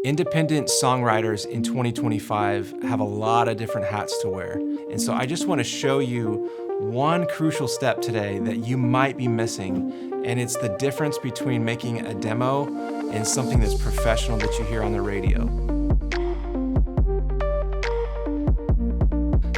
Independent songwriters in 2025 have a lot of different hats to wear. And so I just want to show you one crucial step today that you might be missing, and it's the difference between making a demo and something that's professional that you hear on the radio.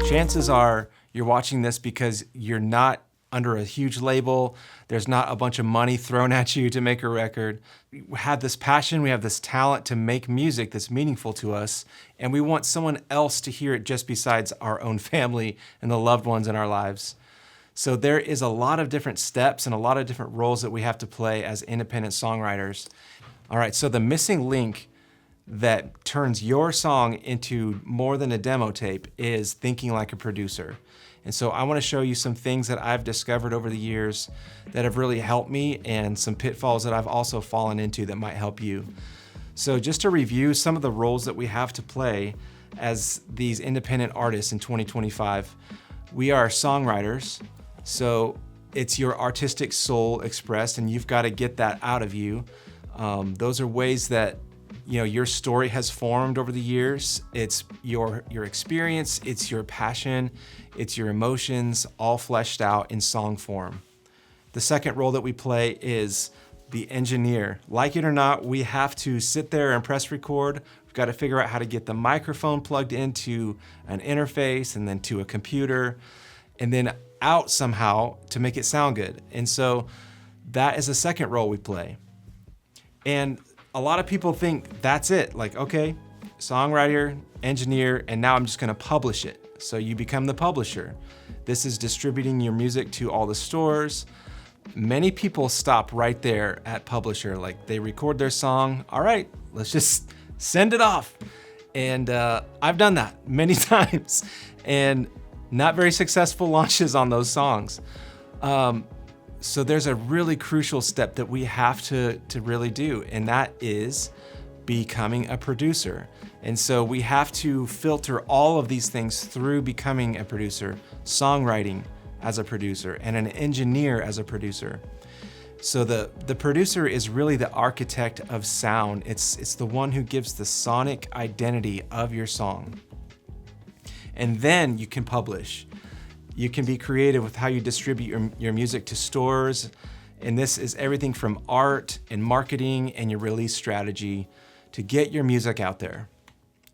Chances are you're watching this because you're not under a huge label. There's not a bunch of money thrown at you to make a record. We have this passion, we have this talent to make music that's meaningful to us, and we want someone else to hear it just besides our own family and the loved ones in our lives. So there is a lot of different steps and a lot of different roles that we have to play as independent songwriters. All right, so the missing link that turns your song into more than a demo tape is thinking like a producer. And so I want to show you some things that I've discovered over the years that have really helped me, and some pitfalls that I've also fallen into that might help you. So just to review some of the roles that we have to play as these independent artists in 2025, we are songwriters. So it's your artistic soul expressed, and you've got to get that out of you. Those are ways that your story has formed over the years. It's your experience, it's your passion, it's your emotions, all fleshed out in song form. The second role that we play is the engineer. Like it or not, we have to sit there and press record. We've got to figure out how to get the microphone plugged into an interface and then to a computer and then out somehow to make it sound good. And so that is the second role we play. And a lot of people think that's it. Like, okay, songwriter, engineer, and now I'm just gonna publish it. So you become the publisher. This is distributing your music to all the stores. Many people stop right there at publisher. Like, they record their song, all right, let's just send it off. And I've done that many times, and not very successful launches on those songs. So there's a really crucial step that we have to really do, and that is becoming a producer. And so we have to filter all of these things through becoming a producer, songwriting as a producer, and an engineer as a producer. So the producer is really the architect of sound. It's the one who gives the sonic identity of your song. And then you can publish. You can be creative with how you distribute your music to stores. And this is everything from art and marketing and your release strategy to get your music out there.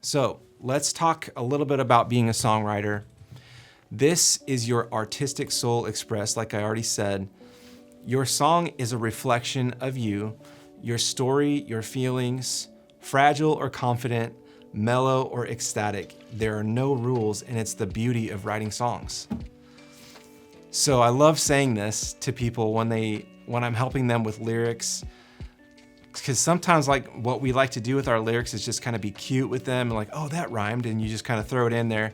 So let's talk a little bit about being a songwriter. This is your artistic soul expressed, like I already said. Your song is a reflection of you, your story, your feelings, fragile or confident, mellow or ecstatic. There are no rules, and it's the beauty of writing songs. So I love saying this to people when I'm helping them with lyrics, because sometimes like what we like to do with our lyrics is just kind of be cute with them and like, oh, that rhymed, and you just kind of throw it in there.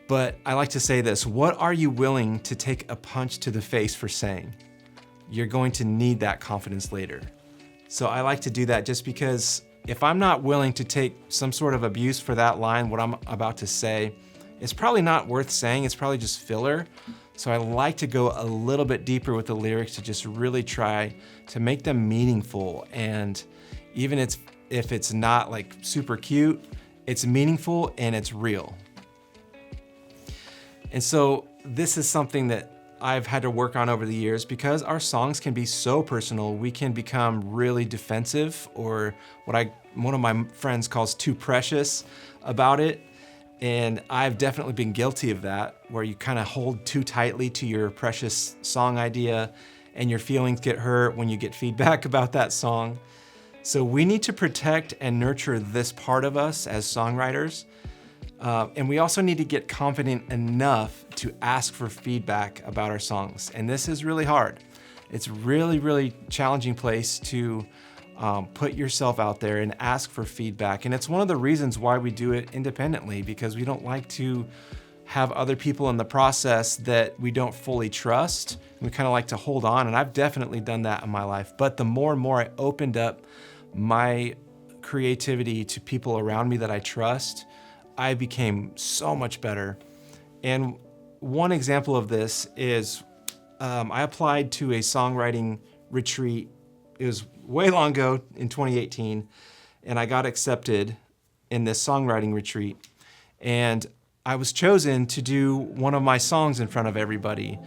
But I like to say this: what are you willing to take a punch to the face for saying? You're going to need that confidence later. So I like to do that just because if I'm not willing to take some sort of abuse for that line, what I'm about to say, it's probably not worth saying. It's probably just filler. So I like to go a little bit deeper with the lyrics to just really try to make them meaningful. And even if it's not like super cute, it's meaningful and it's real. And so this is something that I've had to work on over the years, because our songs can be so personal. We can become really defensive, or what one of my friends calls too precious about it. And I've definitely been guilty of that, where you kind of hold too tightly to your precious song idea and your feelings get hurt when you get feedback about that song. So we need to protect and nurture this part of us as songwriters. And we also need to get confident enough to ask for feedback about our songs. And this is really hard. It's really, really challenging place to put yourself out there and ask for feedback. And it's one of the reasons why we do it independently, because we don't like to have other people in the process that we don't fully trust. We kind of like to hold on, and I've definitely done that in my life. But the more and more I opened up my creativity to people around me that I trust, I became so much better. And one example of this is I applied to a songwriting retreat. It was way long ago in 2018. and I got accepted in this songwriting retreat. And I was chosen to do one of my songs in front of everybody.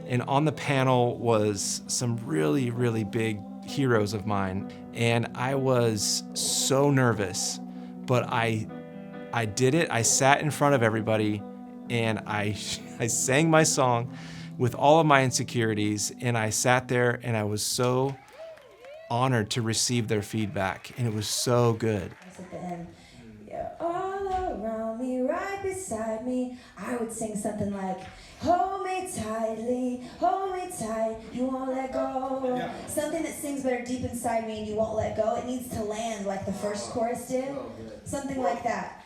And on the panel was some really, really big heroes of mine. And I was so nervous, but I did it. I sat in front of everybody and I sang my song with all of my insecurities. And I sat there and I was so honored to receive their feedback. And it was so good. At the end, you're all around me, right beside me. I would sing something like, hold me tightly, hold me tight, you won't let go. Yeah. Something that sings better deep inside me and you won't let go. It needs to land like the first chorus did. Something like that.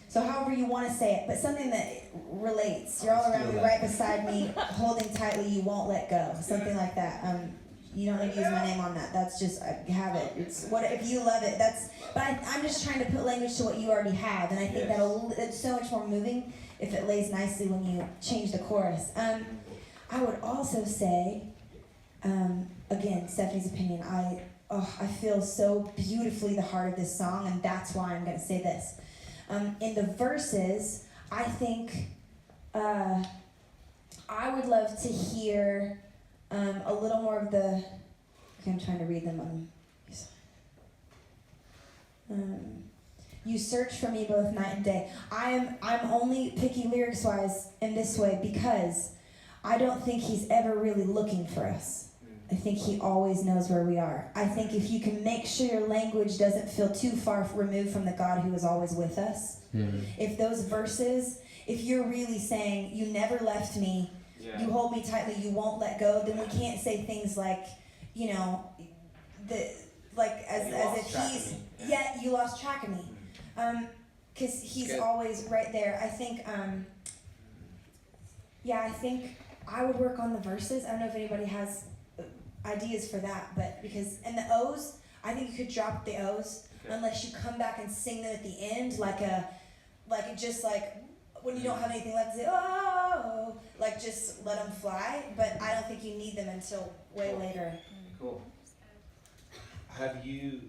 So however you want to say it, but something that relates. You're all around me, right beside me, holding tightly, you won't let go. Something like that. You don't need to use my name on that. That's just, I have it. It's what if you love it. But I'm just trying to put language to what you already have, and I think it's so much more moving if it lays nicely when you change the chorus. I would also say, again, Stephanie's opinion. I feel so beautifully the heart of this song, and that's why I'm going to say this. In the verses, I think I would love to hear a little more of the. Okay, I'm trying to read them. You search for me both night and day. I'm only picky lyrics-wise in this way because I don't think he's ever really looking for us. I think he always knows where we are. I think if you can make sure your language doesn't feel too far removed from the God who is always with us, if those verses, if you're really saying, you never left me, you hold me tightly, you won't let go, then we can't say things like, you know, as if he's, you lost track of me. Because he's always right there. I think, I think I would work on the verses. I don't know if anybody has ideas for that, but and the O's, I think you could drop the O's unless you come back and sing them at the end, like when you don't have anything left to say, oh, like just let them fly. But I don't think you need them until way later. Cool. Have you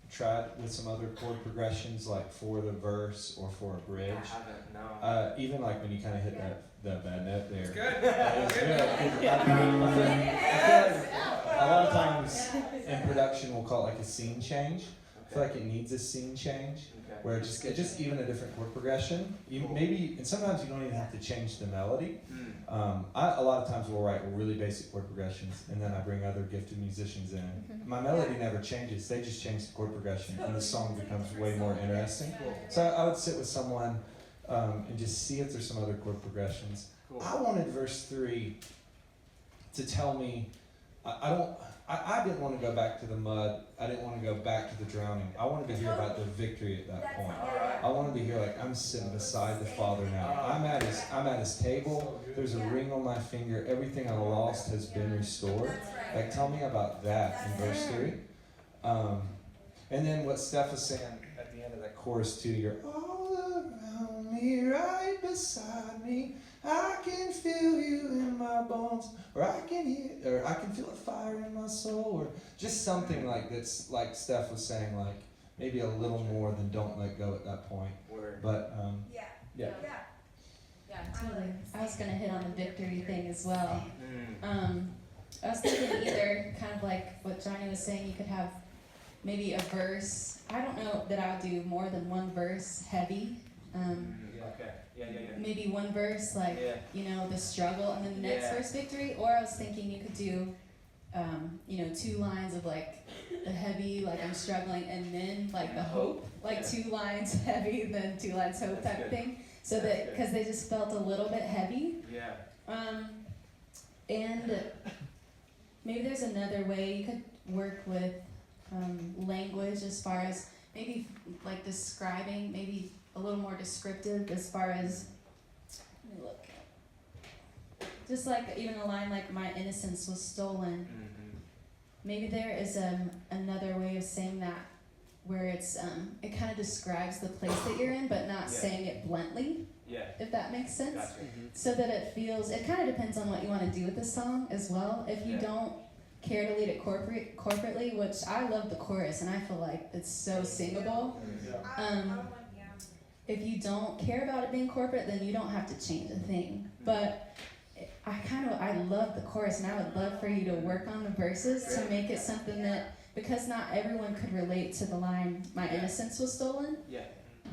tried with some other chord progressions, like for the verse or for a bridge? I haven't, no. Even like when you kind of hit that bad note there. It's good. It's good. I feel like a lot of times in production we'll call it like a scene change. I feel like it needs a scene change where it's just even a different chord progression. Maybe, and sometimes you don't even have to change the melody. A lot of times we'll write really basic chord progressions, and then I bring other gifted musicians in. My melody never changes; they just change the chord progression, and the song becomes way more interesting. So I would sit with someone and just see if there's some other chord progressions. I wanted verse 3 to tell me, I didn't want to go back to the mud. I didn't want to go back to the drowning. I wanted to hear about the victory at that point. I wanted to hear like I'm sitting beside the Father now. I'm at his table. There's a ring on my finger. Everything I lost has been restored. Like tell me about that in verse 3. And then what Steph was saying at the end of that chorus too. You're all around me, right beside me. I can feel you in my bones, or I can feel a fire in my soul, or just something like that's like Steph was saying, like maybe a little more than don't let go at that point. But Yeah, totally. I was gonna hit on the victory thing as well. I was thinking either kind of like what Johnny was saying, you could have maybe a verse. I don't know that I would do more than one verse heavy. Maybe one verse, like, you know, the struggle, and then the next verse victory. Or I was thinking you could do, 2 lines of like the heavy, like I'm struggling, and then like the hope, like 2 lines heavy, then 2 lines hope type of thing. So that, because they just felt a little bit heavy. And maybe there's another way you could work with language as far as maybe like describing, maybe a little more descriptive as far as, let me look. Just like even a line like my innocence was stolen. Maybe there is another way of saying that where it's it kind of describes the place that you're in, but not saying it bluntly. If that makes sense. Gotcha. So that it feels, it kind of depends on what you want to do with the song as well. If you don't care to lead it corporately, which I love the chorus and I feel like it's so singable. If you don't care about it being corporate, then you don't have to change a thing. But I love the chorus, and I would love for you to work on the verses to make it something that, because not everyone could relate to the line, my innocence was stolen. Yeah.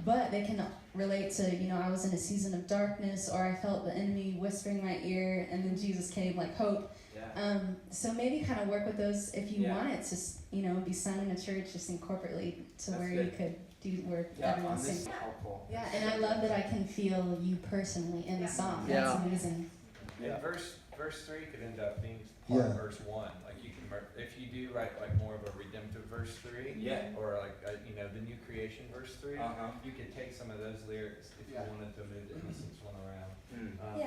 But they can relate to, I was in a season of darkness, or I felt the enemy whispering in my ear, and then Jesus came, like hope. Yeah. So maybe kind of work with those if you want it to, be sung in a church, just sing corporately to where you could do where everyone sings. Yeah, and I love that I can feel you personally in the song. That's amazing. And verse 3 could end up being part of verse 1. Like you can, if you do write like more of a redemptive verse 3, or like the new creation verse 3, you could take some of those lyrics if you wanted to move the innocence one around.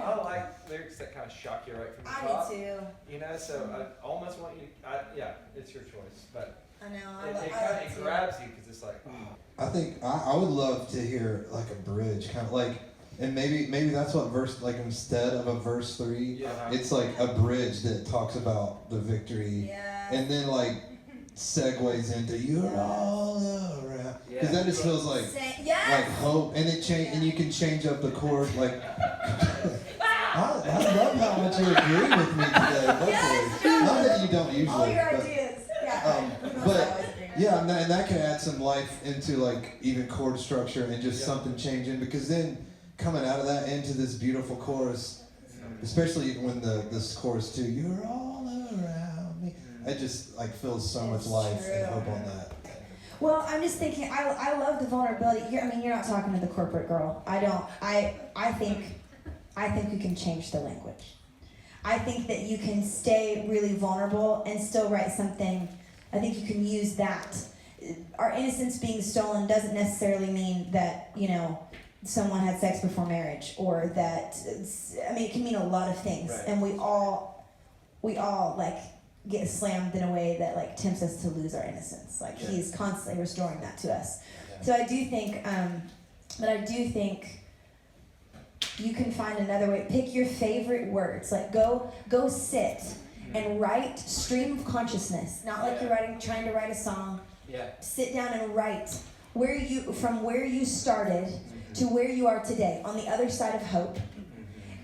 I like lyrics that kind of shock you right from the top. I do too. So I almost want you. It's your choice, but I know. it kind of grabs you because it's like. I think I would love to hear like a bridge, kind of like, and maybe that's what verse, like instead of a verse 3, it's like a bridge that talks about the victory, and then like segues into you're all around, because that just feels like hope, and and you can change up the chord like. I love how much you agree with me today. Not that you don't usually. All your ideas. But yeah, and that can add some life into like even chord structure and just something changing, because then coming out of that into this beautiful chorus, especially when this chorus too, you're all around me. It just like fills so much life and hope on that. Well, I'm just thinking. I love the vulnerability. You're not talking to the corporate girl. I don't. I think you can change the language. I think that you can stay really vulnerable and still write something. I think you can use that. Our innocence being stolen doesn't necessarily mean that, someone had sex before marriage, or that, it can mean a lot of things. Right. And we all like get slammed in a way that like tempts us to lose our innocence. Like he's constantly restoring that to us. Yeah. So I do think, you can find another way. Pick your favorite words. Like go sit and write stream of consciousness. Not like you're trying to write a song. Yeah. Sit down and write from where you started to where you are today, on the other side of hope,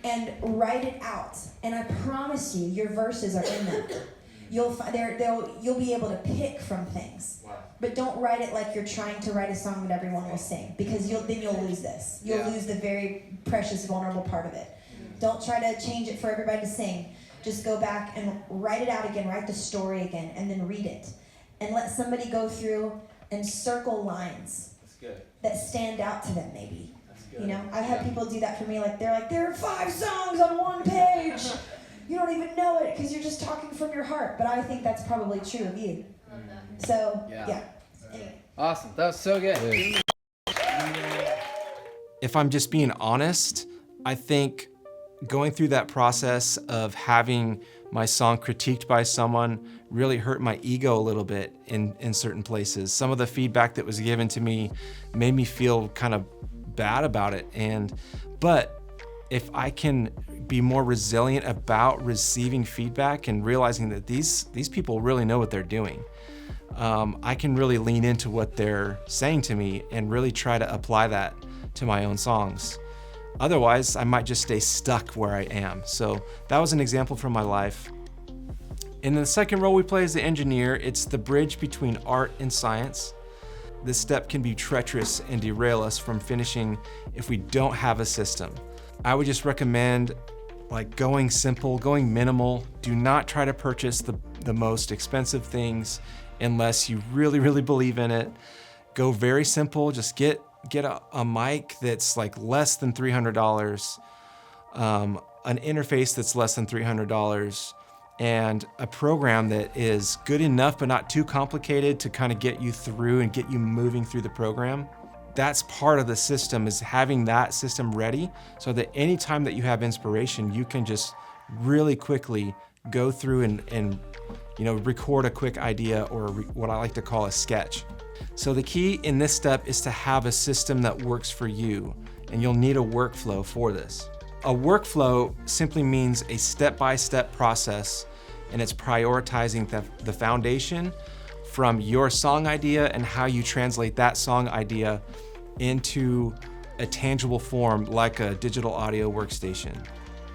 and write it out. And I promise you, your verses are in them. You'll be able to pick from things. Wow. But don't write it like you're trying to write a song that everyone will sing, because you'll lose this. You'll lose the very precious, vulnerable part of it. Don't try to change it for everybody to sing. Just go back and write it out again, write the story again, and then read it. And let somebody go through and circle lines that stand out to them, maybe. I've had people do that for me. Like, there are 5 songs on one page. You don't even know it because you're just talking from your heart. But I think that's probably true of you. So, yeah. Anyway. Awesome. That was so good. If I'm just being honest, I think going through that process of having my song critiqued by someone really hurt my ego a little bit in certain places. Some of the feedback that was given to me made me feel kind of bad about it. But if I can be more resilient about receiving feedback and realizing that these people really know what they're doing, I can really lean into what they're saying to me and really try to apply that to my own songs. Otherwise, I might just stay stuck where I am. So that was an example from my life. And the second role we play as the engineer, it's the bridge between art and science. This step can be treacherous and derail us from finishing if we don't have a system. I would just recommend going simple, going minimal. Do not try to purchase the most expensive things unless you really, really believe in it. Go very simple. Just get a mic that's like less than $300, an interface that's less than $300, and a program that is good enough but not too complicated to kind of get you through and get you moving through the program. That's part of the system, is having that system ready so that anytime that you have inspiration, you can just really quickly go through and record a quick idea, or what I like to call a sketch. So the key in this step is to have a system that works for you, and you'll need a workflow for this. A workflow simply means a step-by-step process and it's prioritizing the foundation from your song idea and how you translate that song idea into a tangible form like a digital audio workstation.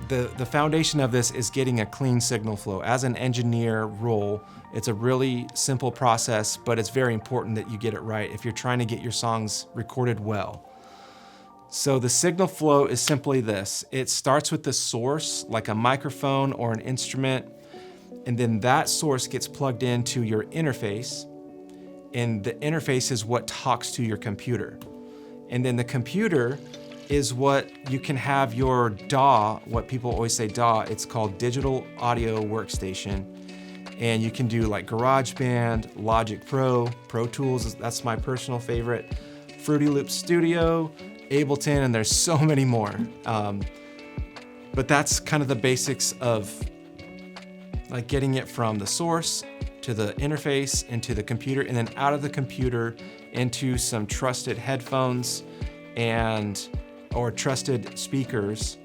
The foundation of this is getting a clean signal flow. As an engineer role, it's a really simple process, but it's very important that you get it right if you're trying to get your songs recorded well. So the signal flow is simply this. It starts with the source, like a microphone or an instrument, and then that source gets plugged into your interface, and the interface is what talks to your computer. And then the computer is what you can have your DAW, what people always say DAW, it's called Digital Audio Workstation. And you can do like GarageBand, Logic Pro, Pro Tools, that's my personal favorite, Fruity Loops Studio, Ableton, and there's so many more. But that's kind of the basics of like getting it from the source to the interface into the computer, and then out of the computer into some trusted headphones or trusted speakers.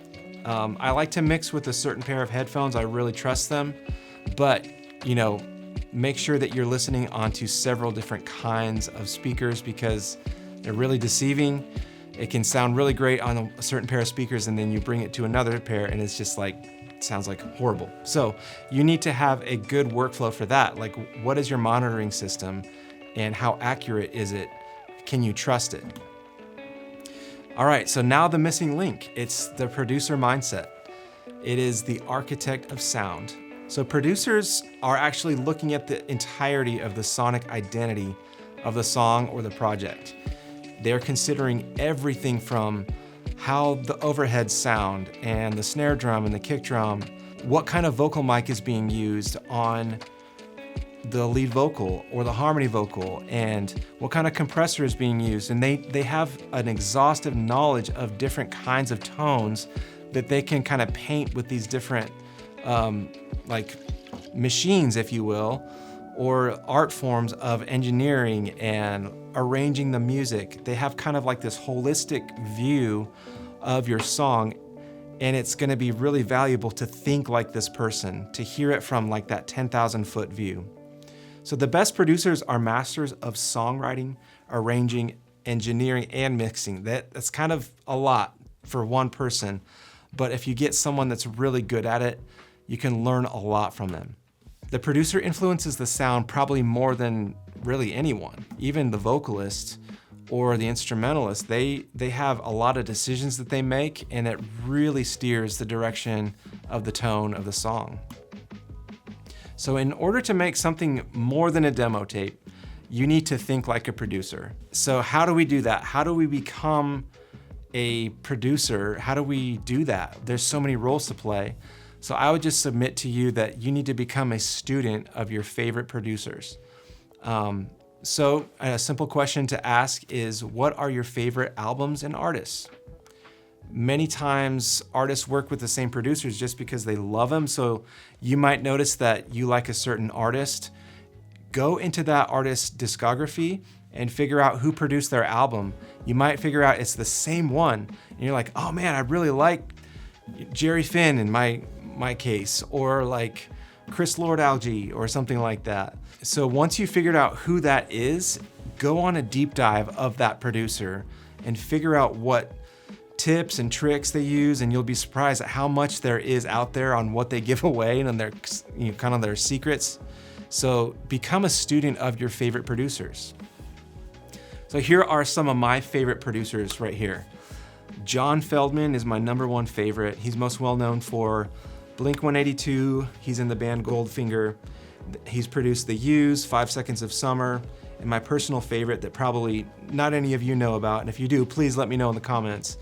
I like to mix with a certain pair of headphones. I really trust them, but make sure that you're listening onto several different kinds of speakers because they're really deceiving. It can sound really great on a certain pair of speakers, and then you bring it to another pair and it's just like, it sounds like horrible. So you need to have a good workflow for that. Like, what is your monitoring system and how accurate is it? Can you trust it? All right, so now the missing link, it's the producer mindset. It is the architect of sound. So producers are actually looking at the entirety of the sonic identity of the song or the project. They're considering everything from how the overheads sound and the snare drum and the kick drum, what kind of vocal mic is being used on the lead vocal or the harmony vocal, and what kind of compressor is being used. And they have an exhaustive knowledge of different kinds of tones that they can kind of paint with these different like machines, if you will, or art forms of engineering and arranging the music. They have kind of like this holistic view of your song, and it's gonna be really valuable to think like this person, to hear it from like that 10,000 foot view. So the best producers are masters of songwriting, arranging, engineering, and mixing. That's kind of a lot for one person, but if you get someone that's really good at it, you can learn a lot from them. The producer influences the sound probably more than really anyone, even the vocalist or the instrumentalist. They have a lot of decisions that they make, and it really steers the direction of the tone of the song. So in order to make something more than a demo tape, you need to think like a producer. So how do we do that? How do we become a producer? How do we do that? There's so many roles to play. So I would just submit to you that you need to become a student of your favorite producers. So a simple question to ask is, what are your favorite albums and artists? Many times artists work with the same producers just because they love them. So you might notice that you like a certain artist. Go into that artist's discography and figure out who produced their album. You might figure out it's the same one, and you're like, oh man, I really like Jerry Finn in my case, or like Chris Lord-Alge or something like that. So once you figured out who that is, go on a deep dive of that producer and figure out what tips and tricks they use, and you'll be surprised at how much there is out there on what they give away and their kind of their secrets. So become a student of your favorite producers. So here are some of my favorite producers right here. John Feldmann is my #1 favorite. He's most well known for Blink-182. He's in the band Goldfinger. He's produced The Used, 5 Seconds of Summer, and my personal favorite that probably not any of you know about, and if you do, please let me know in the comments,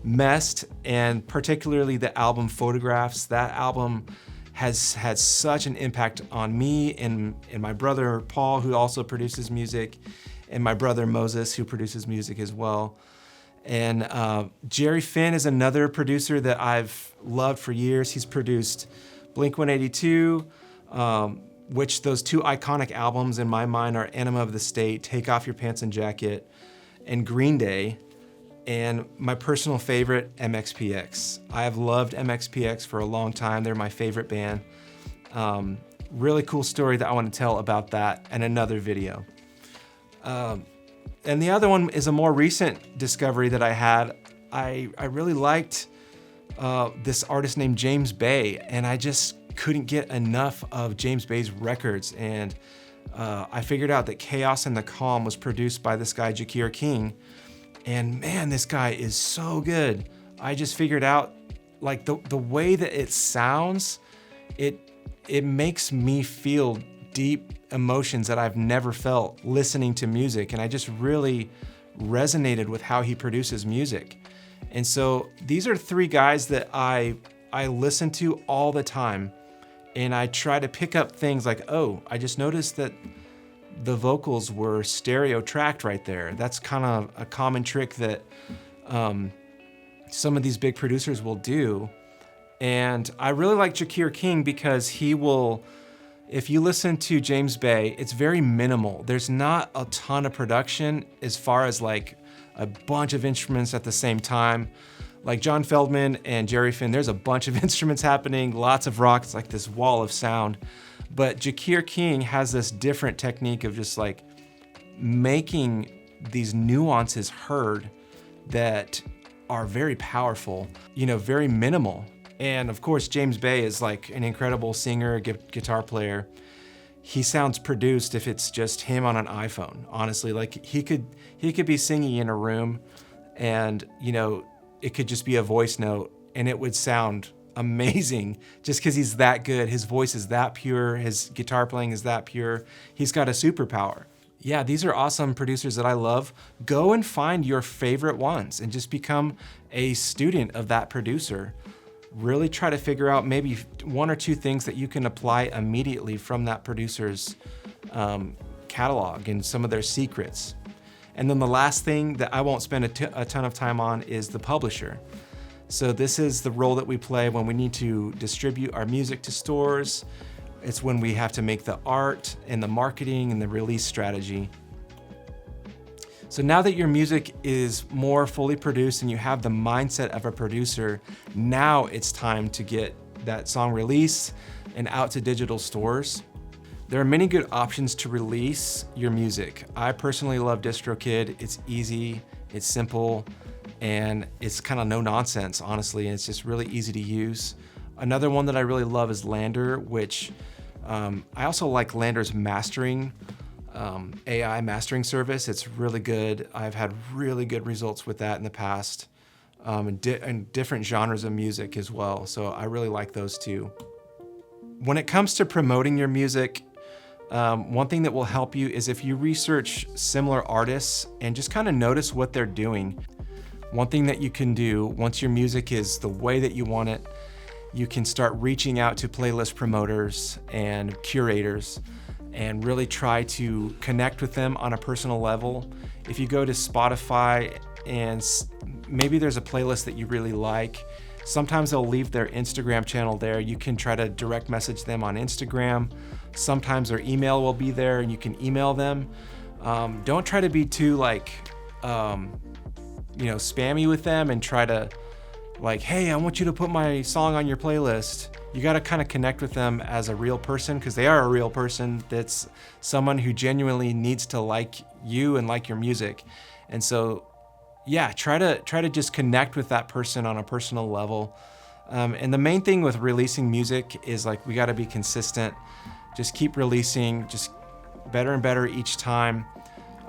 Messed, and particularly the album Photographs. That album has had such an impact on me and my brother Paul, who also produces music, and my brother Moses, who produces music as well. And Jerry Finn is another producer that I've loved for years. He's produced Blink-182, which those two iconic albums in my mind are Enema of the State, Take Off Your Pants and Jacket, and Green Day. And my personal favorite, MXPX. I have loved MXPX for a long time. They're my favorite band. really cool story that I want to tell about that in another video. And the other one is a more recent discovery that I had. I really liked this artist named James Bay, and I just couldn't get enough of James Bay's records. And I figured out that Chaos and the Calm was produced by this guy, Jacquire. And man, this guy is so good. I just figured out like the way that it sounds, it makes me feel deep emotions that I've never felt listening to music. And I just really resonated with how he produces music. And so these are three guys that I listen to all the time. And I try to pick up things like, oh, I just noticed that the vocals were stereo tracked right there. That's kind of a common trick that some of these big producers will do. And I really like Jacquire because he will, if you listen to James Bay, it's very minimal. There's not a ton of production as far as like a bunch of instruments at the same time. Like John Feldmann and Jerry Finn, there's a bunch of instruments happening, lots of rock, it's like this wall of sound. But Jacquire has this different technique of just like making these nuances heard that are very powerful, you know, very minimal. And of course, James Bay is like an incredible singer, guitar player. He sounds produced if it's just him on an iPhone, honestly. Like he could be singing in a room and, you know, it could just be a voice note and it would sound amazing just because he's that good. His voice is that pure. His guitar playing is that pure. He's got a superpower. Yeah, these are awesome producers that I love. Go and find your favorite ones and just become a student of that producer. Really try to figure out maybe one or two things that you can apply immediately from that producer's catalog and some of their secrets. And then the last thing that I won't spend a ton of time on is the publisher. So this is the role that we play when we need to distribute our music to stores. It's when we have to make the art and the marketing and the release strategy. So now that your music is more fully produced and you have the mindset of a producer, now it's time to get that song released and out to digital stores. There are many good options to release your music. I personally love DistroKid. It's easy, it's simple, and it's kind of no nonsense, honestly, and it's just really easy to use. Another one that I really love is Lander, which I also like Lander's mastering, AI mastering service. It's really good. I've had really good results with that in the past, and different genres of music as well. So I really like those too. When it comes to promoting your music, one thing that will help you is if you research similar artists and just kind of notice what they're doing. One thing that you can do once your music is the way that you want it, you can start reaching out to playlist promoters and curators and really try to connect with them on a personal level. If you go to Spotify and maybe there's a playlist that you really like, sometimes they'll leave their Instagram channel there. You can try to direct message them on Instagram. Sometimes their email will be there and you can email them. Don't try to be too spammy with them and try to like, hey, I want you to put my song on your playlist. You gotta kind of connect with them as a real person because they are a real person. That's someone who genuinely needs to like you and like your music. And so, yeah, try to just connect with that person on a personal level. And the main thing with releasing music is like, we gotta be consistent. Just keep releasing, just better and better each time.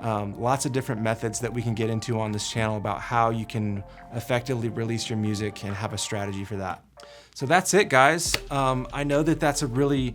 Lots of different methods that we can get into on this channel about how you can effectively release your music and have a strategy for that. So that's it, guys. I know that that's a really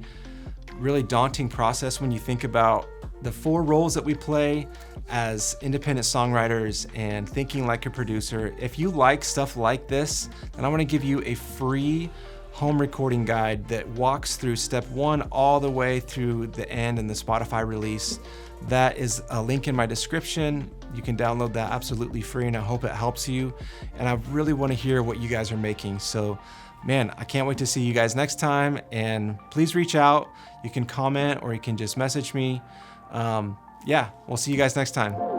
daunting process when you think about the 4 roles that we play as independent songwriters and thinking like a producer. If you like stuff like this, then I want to give you a free home recording guide that walks through step 1 all the way through the end and the Spotify release. That is a link in my description. You can download that absolutely free, and I hope it helps you. And I really want to hear what you guys are making. So, man, I can't wait to see you guys next time. And please reach out. You can comment or you can just message me. Yeah, we'll see you guys next time.